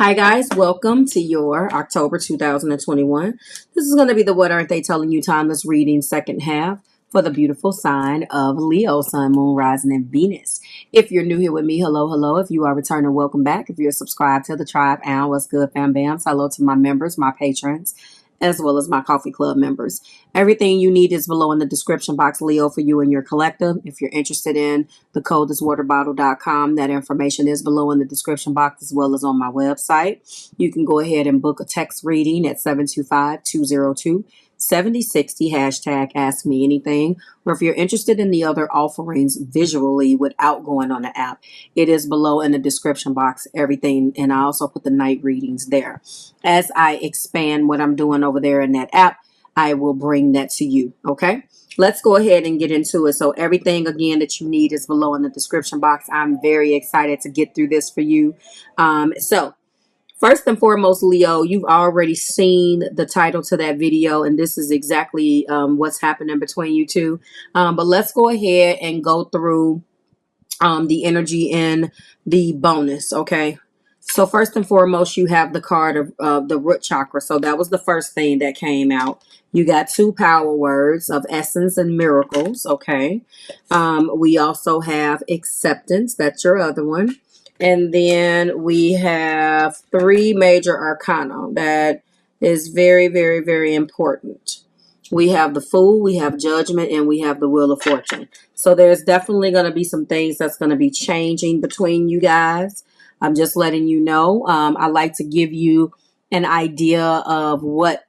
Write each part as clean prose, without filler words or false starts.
Hi guys, welcome to your October 2021. This is going to be the What Aren't They Telling You Timeless reading second half for the beautiful sign of Leo, Sun, Moon, Rising, and Venus. If you're new here with me, hello, hello. If you are returning, welcome back. If you're subscribed to the tribe, and what's good, fam bams. Hello to my members, my patrons, as well as my coffee club members. Everything you need is below in the description box, Leo, for you and your collective. If you're interested in the code is waterbottle.com, that information is below in the description box as well as on my website. You can go ahead and book a text reading at 725-202-7060, hashtag ask me anything. Or if you're interested in the other offerings visually without going on the app, it is below in the description box, everything. And I also put the night readings there. As I expand what I'm doing over there in that app, I will bring that to you. Okay, let's go ahead and get into it. So everything again that you need is below in the description box. I'm very excited to get through this for you. So first and foremost, Leo, you've already seen the title to that video, and this is exactly what's happening between you two. But let's go ahead and go through the energy in the bonus. Okay. So first and foremost, you have the card of the root chakra. So that was the first thing that came out. You got two power words of essence and miracles. Okay. We also have acceptance. That's your other one. And then we have three major arcana that is very, very, very important. We have the Fool, we have Judgment, and we have the Wheel of Fortune. So there's definitely going to be some things that's going to be changing between you guys. I'm just letting you know. I like to give you an idea of what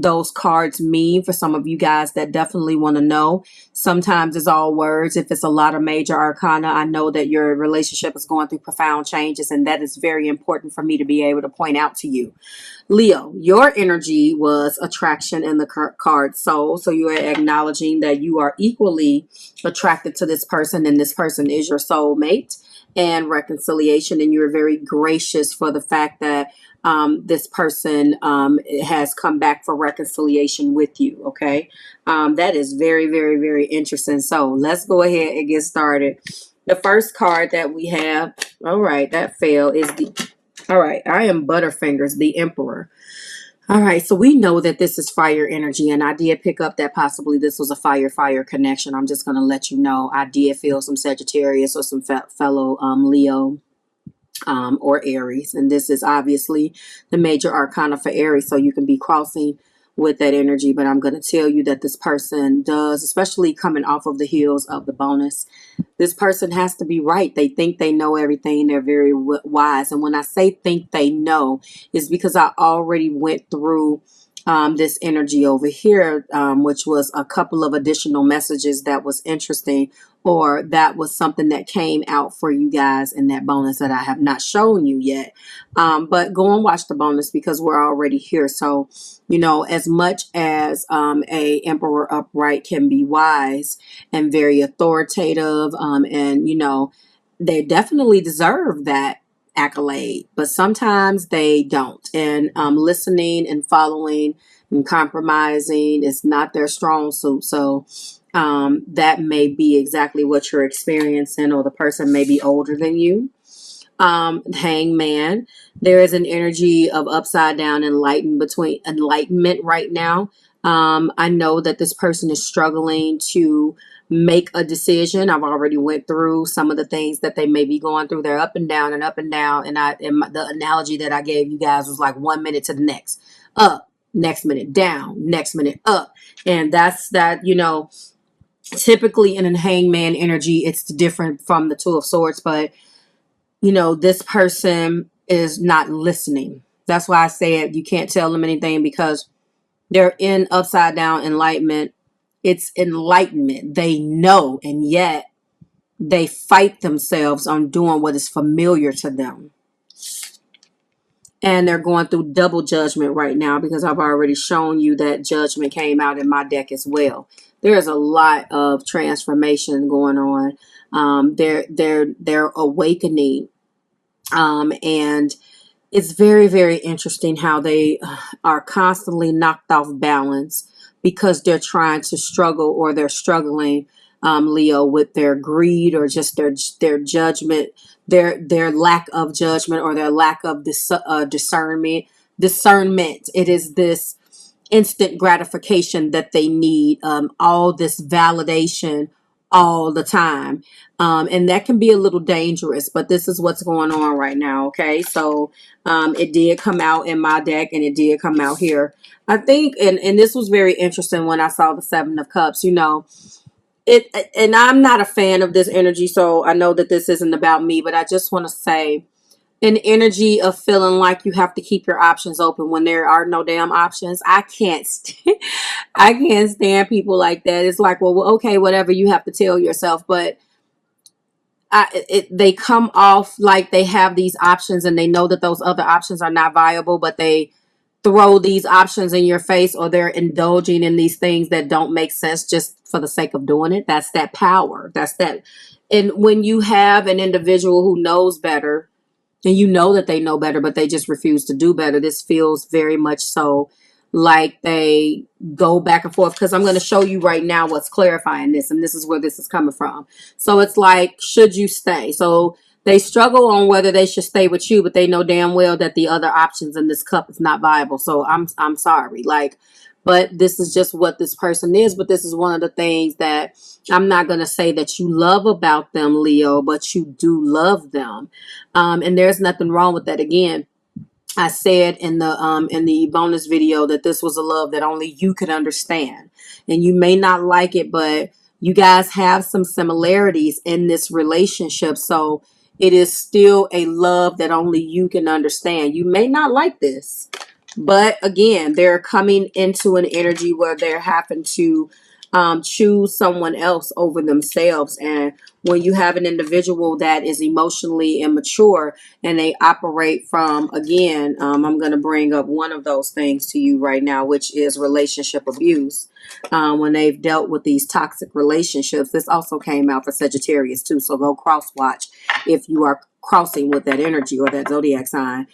those cards mean for some of you guys that definitely want to know. Sometimes it's all words. If it's a lot of major arcana, I know that your relationship is going through profound changes, and that is very important for me to be able to point out to you. Leo, your energy was attraction in the card soul. So you are acknowledging that you are equally attracted to this person, and this person is your soulmate, and reconciliation. And you're very gracious for the fact that this person has come back for reconciliation with you. Okay. That is very, very, very interesting. So let's go ahead and get started. The first card that we have, all right, that fell, is the, all right, I am Butterfingers, the Emperor. All right, so we know that this is fire energy, and I did pick up that possibly this was a fire connection. I'm just going to let you know I did feel some Sagittarius or some fellow Leo or Aries, and this is obviously the major arcana for Aries, so you can be crossing with that energy. But I'm going to tell you that this person does, especially coming off of the heels of the bonus, this person has to be right. They think they know everything. They're very wise. And when I say think they know, it's because I already went through this energy over here, which was a couple of additional messages that was interesting, or that was something that came out for you guys in that bonus that I have not shown you yet. But go and watch the bonus because we're already here. So, you know, as much as a Emperor upright can be wise and very authoritative, and, you know, they definitely deserve that accolade, but sometimes they don't. And listening and following and compromising is not their strong suit. So that may be exactly what you're experiencing, or the person may be older than you. Hangman, there is an energy of upside down enlightenment right now. I know that this person is struggling to make a decision. I've already went through some of the things that they may be going through. They're up and down and up and down. And the analogy that I gave you guys was like 1 minute to the next, up, next minute down, next minute up. And that's that, you know, typically in a hangman energy, it's different from the Two of Swords, but you know, this person is not listening. That's why I said you can't tell them anything, because they're in upside down enlightenment. It's enlightenment. They know, and yet they fight themselves on doing what is familiar to them. And they're going through double judgment right now, because I've already shown you that judgment came out in my deck as well. There's a lot of transformation going on. They're awakening. And it's very, very interesting how they are constantly knocked off balance because they're trying to struggle, or they're struggling Leo, with their greed or just their judgment, their lack of judgment or their lack of discernment. It is this instant gratification that they need, all this validation all the time. And that can be a little dangerous, but this is what's going on right now. Okay. So, it did come out in my deck and it did come out here. I think, and this was very interesting when I saw the Seven of Cups, and I'm not a fan of this energy. So I know that this isn't about me, but I just want to say, an energy of feeling like you have to keep your options open when there are no damn options. I can't I can't stand people like that. It's like, well, okay, whatever, you have to tell yourself, but they come off like they have these options and they know that those other options are not viable, but they throw these options in your face, or they're indulging in these things that don't make sense just for the sake of doing it. That's that power. That's that. And when you have an individual who knows better, and you know that they know better, but they just refuse to do better, this feels very much so like they go back and forth. Because I'm going to show you right now what's clarifying this, and this is where this is coming from. So it's like, should you stay? So they struggle on whether they should stay with you, but they know damn well that the other options in this cup is not viable. So I'm sorry, like, but this is just what this person is. But this is one of the things that I'm not going to say that you love about them, Leo, but you do love them. And there's nothing wrong with that. Again, I said in the bonus video that this was a love that only you could understand. And you may not like it, but you guys have some similarities in this relationship. So it is still a love that only you can understand. You may not like this, but again, they're coming into an energy where they're having to choose someone else over themselves. And when you have an individual that is emotionally immature and they operate from, again, I'm going to bring up one of those things to you right now, which is relationship abuse. When they've dealt with these toxic relationships, this also came out for Sagittarius too. So go cross watch if you are crossing with that energy or that zodiac sign.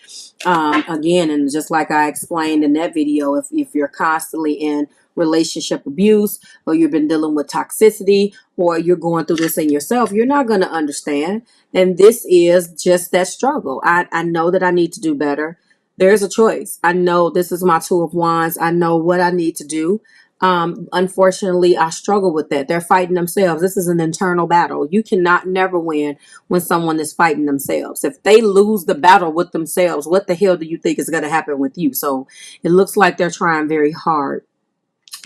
Again, and just like I explained in that video, if you're constantly in relationship abuse, or you've been dealing with toxicity, or you're going through this in yourself, you're not going to understand. And this is just that struggle. I know that I need to do better. There's a choice. I know this is my Two of Wands. I know what I need to do. Unfortunately, I struggle with that. They're fighting themselves. This is an internal battle. You cannot never win when someone is fighting themselves. If they lose the battle with themselves, what the hell do you think is going to happen with you? So it looks like they're trying very hard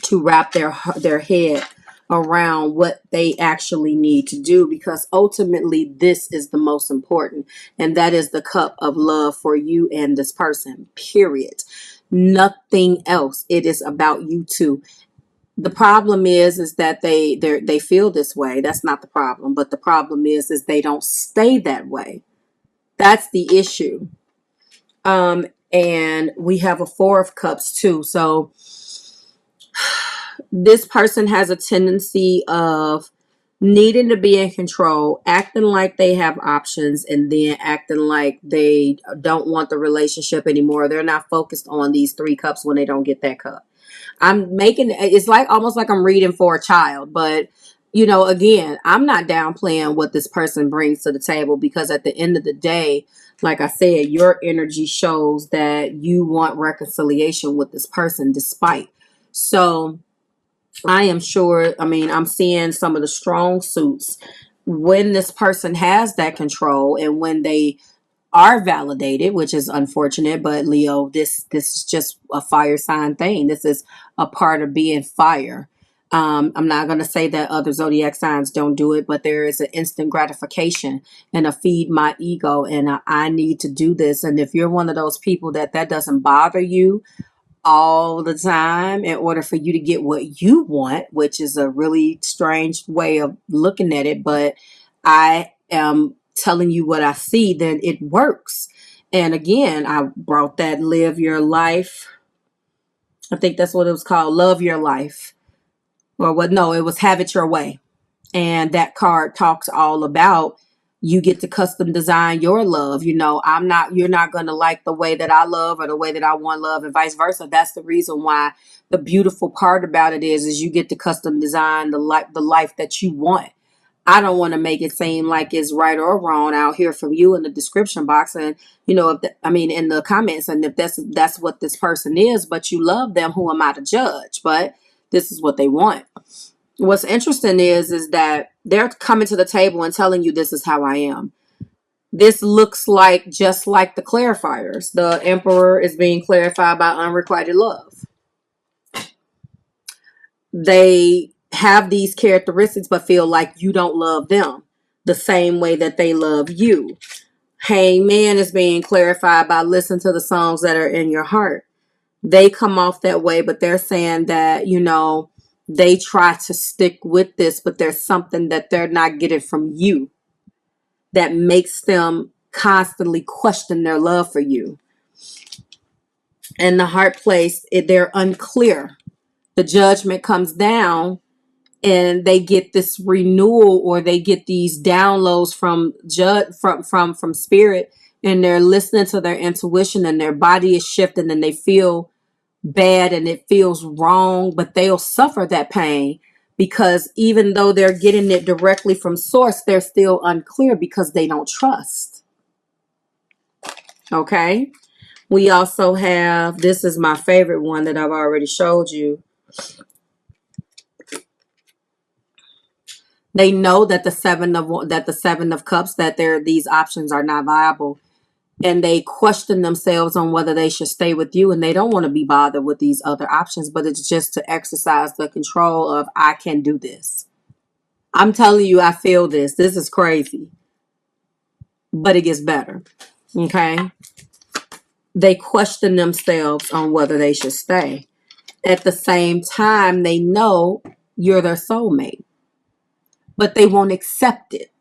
to wrap their head around what they actually need to do, because ultimately this is the most important, and that is the cup of love for you and this person, period. Nothing else. It is about you two. The problem is that they feel this way. That's not the problem, but the problem is they don't stay that way. That's the issue. And we have a Four of Cups too. So this person has a tendency of needing to be in control, acting like they have options, and then acting like they don't want the relationship anymore. They're not focused on these three cups when they don't get that cup. It's like almost like I'm reading for a child, but again, I'm not downplaying what this person brings to the table, because at the end of the day, like I said, your energy shows that you want reconciliation with this person despite. So I am sure, I'm seeing some of the strong suits when this person has that control and when they are validated, which is unfortunate. But Leo, this is just a fire sign thing. This is a part of being fire. I'm not going to say that other zodiac signs don't do it, but there is an instant gratification and a feed my ego, and I need to do this. And if you're one of those people that doesn't bother you all the time in order for you to get what you want, which is a really strange way of looking at it, but I am telling you what I see, then it works. And again, I brought that live your life. I think that's what it was called, love your life. Or what? No, it was have it your way. And that card talks all about You get to custom design your love. You know, you're not going to like the way that I love or the way that I want love, and vice versa. That's the reason why the beautiful part about it is you get to custom design the life that you want. I don't want to make it seem like it's right or wrong. I'll hear from you in the description box, and you know, in the comments, and if that's what this person is, but you love them, who am I to judge? But this is what they want. What's interesting is that they're coming to the table and telling you this is how I am. This looks like just like the clarifiers. The Emperor is being clarified by unrequited love. They have these characteristics but feel like you don't love them the same way that they love you. Hangman is being clarified by listen to the songs that are in your heart. They come off that way, but they're saying that, you know, they try to stick with this, but there's something that they're not getting from you that makes them constantly question their love for you. And the heart place, they're unclear. The judgment comes down and they get this renewal, or they get these downloads from spirit, and they're listening to their intuition, and their body is shifting, and they feel bad and it feels wrong, but they'll suffer that pain because even though they're getting it directly from source, they're still unclear because they don't trust. Okay. We also have, this is my favorite one that I've already showed you. They know that the seven of cups, that these options are not viable, and they question themselves on whether they should stay with you, and they don't want to be bothered with these other options, but it's just to exercise the control of, I can do this. I'm telling you, I feel this. This is crazy, but it gets better. Okay. They question themselves on whether they should stay. At the same time, they know you're their soulmate, but they won't accept it.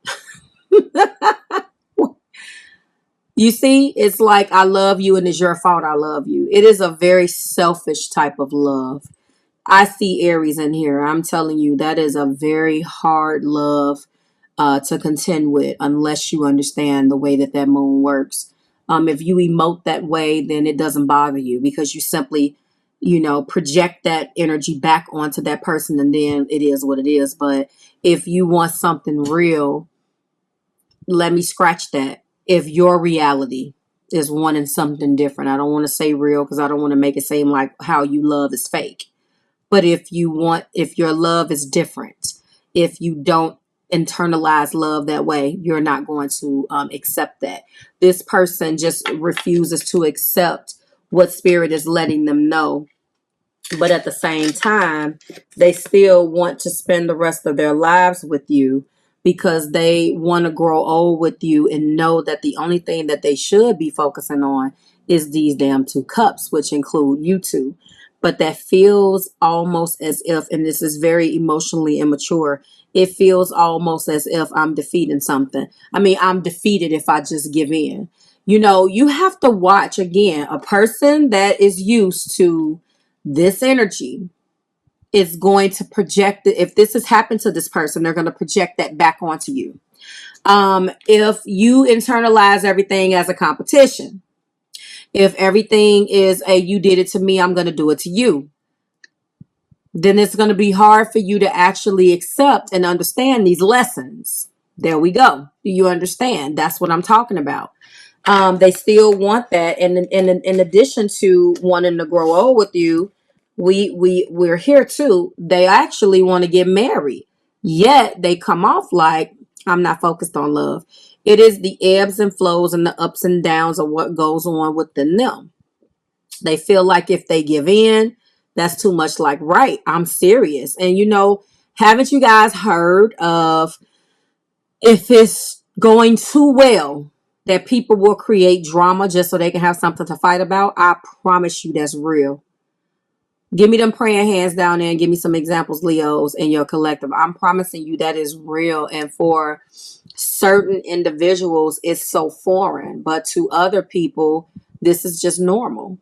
You see, it's like, I love you and it's your fault I love you. It is a very selfish type of love. I see Aries in here. I'm telling you, that is a very hard love to contend with unless you understand the way that moon works. If you emote that way, then it doesn't bother you because you simply, you know, project that energy back onto that person, and then it is what it is. But if you want something real, let me scratch that. If your reality is wanting something different, I don't want to say real because I don't want to make it seem like how you love is fake. But if your love is different, if you don't internalize love that way, you're not going to accept that. This person just refuses to accept what spirit is letting them know. But at the same time, they still want to spend the rest of their lives with you because they want to grow old with you and know that the only thing that they should be focusing on is these damn two cups, which include you two. But that feels almost as if, and this is very emotionally immature, it feels almost as if I'm defeating something. I mean, I'm defeated if I just give in. You know, you have to watch, again, a person that is used to this energy is going to project it. If this has happened to this person, they're going to project that back onto you. If you internalize everything as a competition, if everything is a you did it to me, I'm going to do it to you, then it's going to be hard for you to actually accept and understand these lessons. There we go. Do you understand? That's what I'm talking about. They still want that. And in addition to wanting to grow old with you, we're here too. They actually want to get married. Yet they come off like, I'm not focused on love. It is the ebbs and flows and the ups and downs of what goes on within them. They feel like if they give in, that's too much like, right, I'm serious. And you know, haven't you guys heard of, if it's going too well, that people will create drama just so they can have something to fight about? I promise you that's real. Give me them praying hands down there and give me some examples, Leos, in your collective. I'm promising you that is real. And for certain individuals, it's so foreign. But to other people, this is just normal.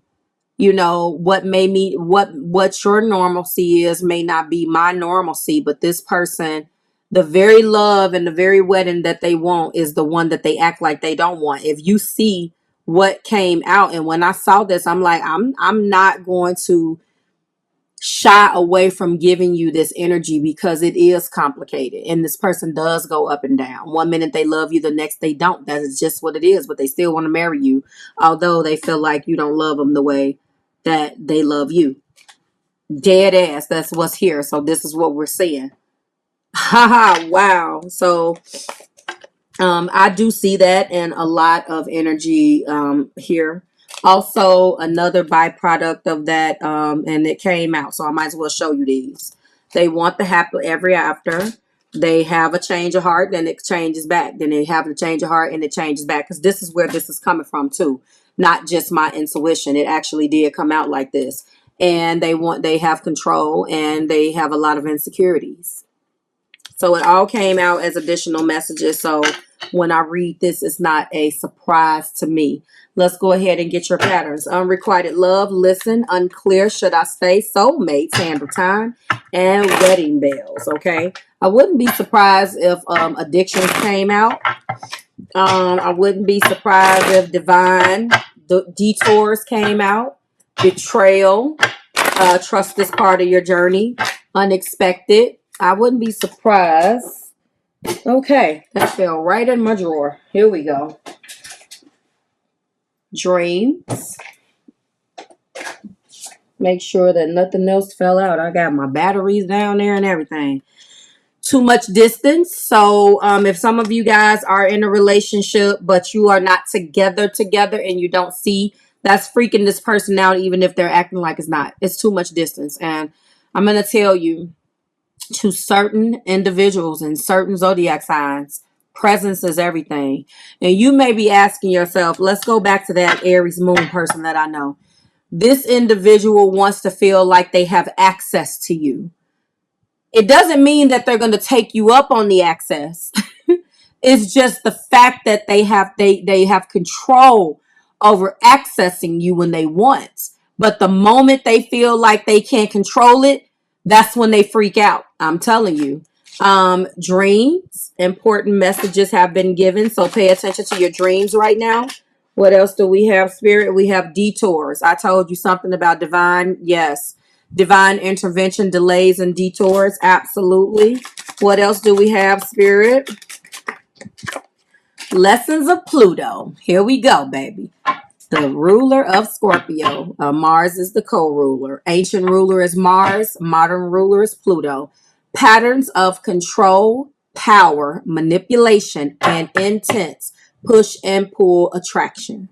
You know, what your normalcy is may not be my normalcy, but this person, The very love and the very wedding that they want is the one that they act like they don't want. If you see what came out, and when I saw this, I'm like, I'm not going to shy away from giving you this energy because it is complicated, and this person does go up and down. One minute they love you, the next they don't. That is just what it is. But they still want to marry you, although they feel like you don't love them the way that they love you. Dead ass. That's what's here. So this is what we're seeing. Haha. Wow. So I do see that, and a lot of energy here. Also, another byproduct of that, and it came out, so I might as well show you these. They want the happily ever after. They have a change of heart, then it changes back. Then they have a change of heart, and it changes back. Because this is where this is coming from, too. Not just my intuition. It actually did come out like this. And they have control, and they have a lot of insecurities. So it all came out as additional messages. So when I read this, it's not a surprise to me. Let's go ahead and get your patterns. Unrequited love, listen, unclear, should I stay, soulmates, handle time, and wedding bells, okay? I wouldn't be surprised if addictions came out. I wouldn't be surprised if divine detours came out. Betrayal, trust is part of your journey. Unexpected. I wouldn't be surprised. Okay, that fell right in my drawer. Here we go. Dreams. Make sure that nothing else fell out. I got my batteries down there and everything. Too much distance. So if some of you guys are in a relationship, but you are not together and you don't see, that's freaking this person out, even if they're acting like it's not. It's too much distance. And I'm going to tell you, to certain individuals and certain zodiac signs, presence is everything. And you may be asking yourself, let's go back to that Aries moon person that I know. This individual wants to feel like they have access to you. It doesn't mean that they're going to take you up on the access. It's just the fact that they have control over accessing you when they want. But the moment they feel like they can't control it, that's when they freak out. I'm telling you. Dreams, important messages have been given. So pay attention to your dreams right now. What else do we have, Spirit? We have detours. I told you something about divine. Yes. Divine intervention, delays, and detours. Absolutely. What else do we have, Spirit? Lessons of Pluto. Here we go, baby. The ruler of Scorpio. Mars is the co-ruler. Ancient ruler is Mars. Modern ruler is Pluto. Patterns of control, power, manipulation, and intense push and pull attraction.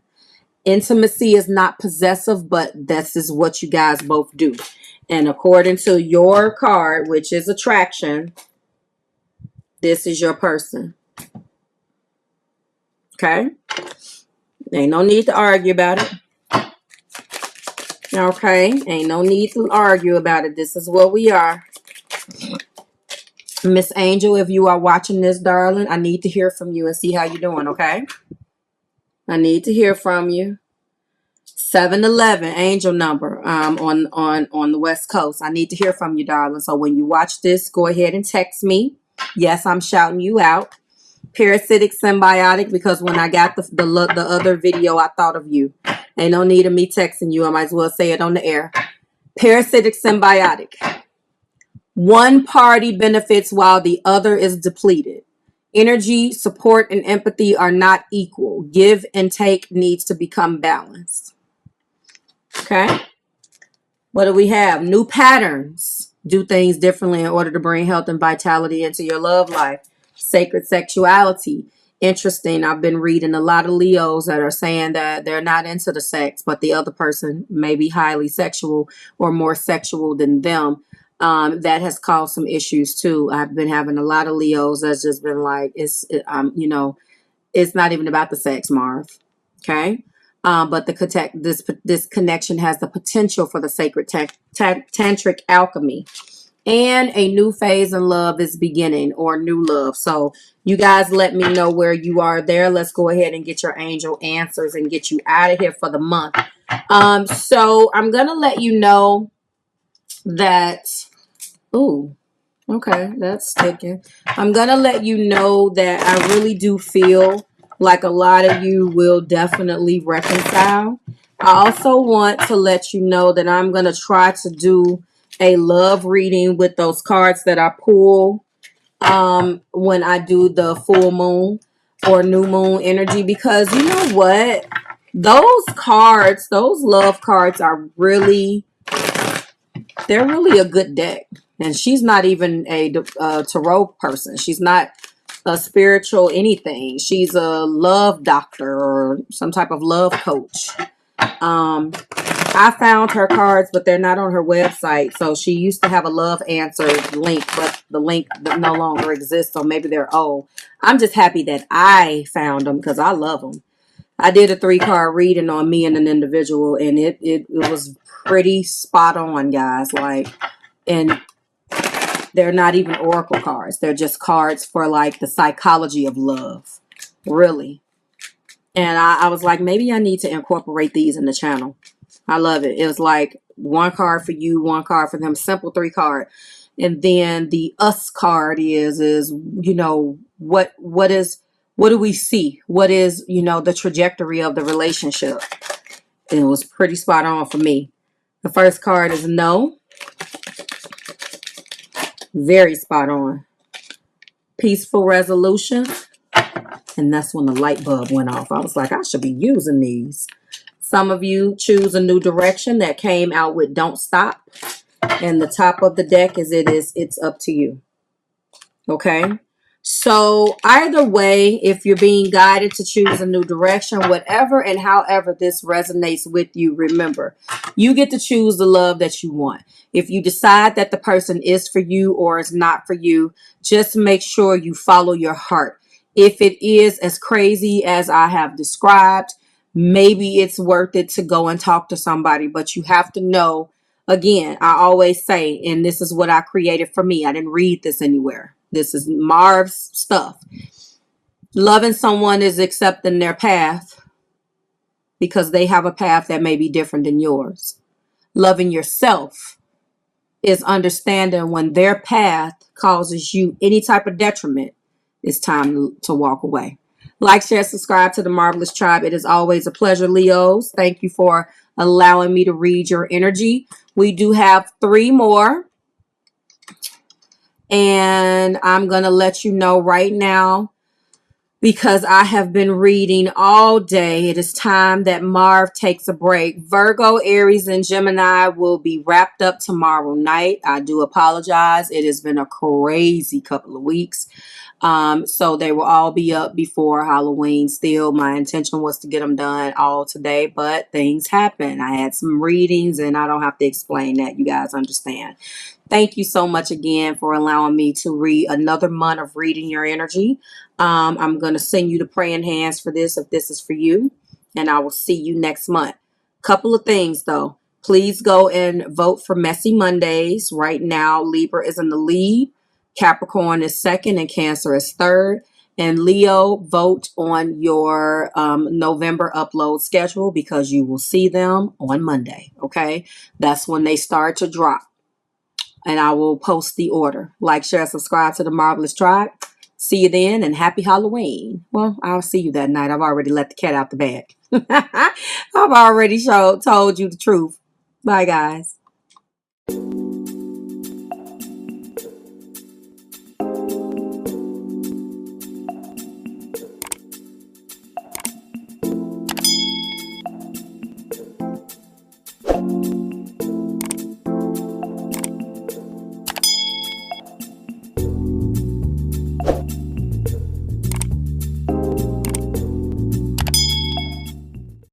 Intimacy is not possessive, but this is what you guys both do. And according to your card, which is attraction, this is your person. Okay? Ain't no need to argue about it. Okay? Ain't no need to argue about it. This is what we are. Miss Angel, if you are watching this, darling, I need to hear from you and see how you're doing, okay? I need to hear from you. 711 angel number on the West Coast. I need to hear from you, darling. So when you watch this, go ahead and text me. Yes, I'm shouting you out. Parasitic symbiotic, because when I got the other video, I thought of you. Ain't no need of me texting you. I might as well say it on the air. Parasitic symbiotic. One party benefits while the other is depleted. Energy, support, and empathy are not equal. Give and take needs to become balanced. Okay. What do we have? New patterns. Do things differently in order to bring health and vitality into your love life. Sacred sexuality. Interesting. I've been reading a lot of Leos that are saying that they're not into the sex, but the other person may be highly sexual or more sexual than them. That has caused some issues too. I've been having a lot of Leos that's just been like, it's not even about the sex, Marv. Okay. But this connection has the potential for the sacred tantric alchemy. And a new phase in love is beginning, or new love. So you guys let me know where you are there. Let's go ahead and get your angel answers and get you out of here for the month. So I'm going to let you know that, ooh, Okay, that's sticking. I'm going to let you know that I really do feel like a lot of you will definitely reconcile. I also want to let you know that I'm going to try to do a love reading with those cards that I pull when I do the full moon or new moon energy, because you know what? Those cards, those love cards are really, they're really a good deck. And she's not even a tarot person. She's not a spiritual anything. She's a love doctor or some type of love coach. I found her cards, but they're not on her website. So she used to have a love answer link, but the link no longer exists. So maybe they're old. I'm just happy that I found them because I love them. I did a 3-card reading on me and an individual, and it was pretty spot on, guys. Like, and they're not even oracle cards. They're just cards for like the psychology of love, really. And I was like, maybe I need to incorporate these in the channel. I love it. It was like 1 card for you, 1 card for them. Simple 3-card. And then the us card is you know, what do we see? What is, you know, the trajectory of the relationship? And it was pretty spot on for me. The first card is no. Very spot on. Peaceful resolution. And that's when the light bulb went off. I was like, I should be using these. Some of you choose a new direction. That came out with don't stop. And the top of the deck is it's up to you. Okay. So either way, if you're being guided to choose a new direction, whatever and however this resonates with you, remember, you get to choose the love that you want. If you decide that the person is for you or is not for you, just make sure you follow your heart. If it is as crazy as I have described, maybe it's worth it to go and talk to somebody, but you have to know. Again, I always say, and this is what I created for me. I didn't read this anywhere. This is Marv's stuff. Loving someone is accepting their path because they have a path that may be different than yours. Loving yourself is understanding when their path causes you any type of detriment, it's time to walk away. Like, share, subscribe to the Marvelous Tribe. It is always a pleasure, Leos. Thank you for allowing me to read your energy. We do have 3 more. And I'm going to let you know right now, because I have been reading all day, it is time that Marv takes a break. Virgo, Aries, and Gemini will be wrapped up tomorrow night. I do apologize. It has been a crazy couple of weeks. So they will all be up before Halloween. Still, my intention was to get them done all today, but things happen. I had some readings, and I don't have to explain that. You guys understand. Thank you so much again for allowing me to read another month of reading your energy. I'm going to send you the praying hands for this if this is for you. And I will see you next month. Couple of things though. Please go and vote for Messy Mondays. Right now, Libra is in the lead. Capricorn is second and Cancer is third. And Leo, vote on your November upload schedule because you will see them on Monday. Okay. That's when they start to drop. And I will post the order. Like, share, subscribe to the Marvelous Tribe. See you then, and happy Halloween. Well, I'll see you that night. I've already let the cat out the bag. I've already told you the truth. Bye, guys.